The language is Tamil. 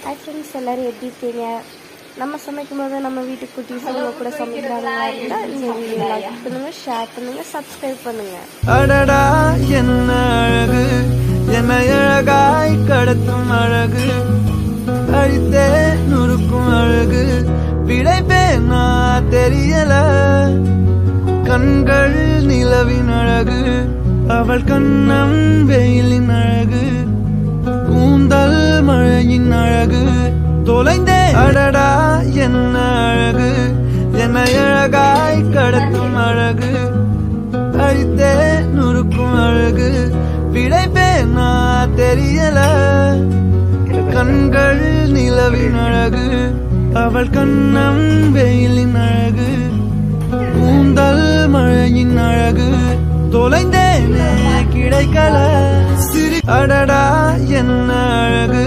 ஹாய் ஃப்ரெண்ட்ஸ், எல்லோரும் எப்படி இருக்கீங்க? நம்ம சமைக்கும் போது நம்ம வீட்டுக்கு குட்டீஸ் அவங்க கூட சமைக்கிறாங்களா இருந்தால் இந்த வீடியோ லைக் பண்ணுங்கள், ஷேர் பண்ணுங்கள், சப்ஸ்கிரைப் பண்ணுங்கள். அடடா என்ன அழகு, என்ன அழகாய் கடத்தும் அழகு, அழித்தே நுறுக்கும் அழகு, பிழைப்பேனா தெரியல. கண்கள் நிலவின் அழகு, அவள் கண்ணம் வெயிலின் அழகு, கூந்தல் மழையின் அழகு, தொலைந்தே. அடடா என்ன அழகு, என்ன அழகாய் கடத்தும் அழகு, அழித்தே நுறுக்கும் அழகு, பிழைப்பேனா தெரியல. கண்கள் நிலவின் அழகு, அவள் கண்ணம் வெயிலின் அழகு, கூந்தல் மழையின் அழகு, தொலைந்தேனே கிடைக்கல. அடடா என்ன அழகு,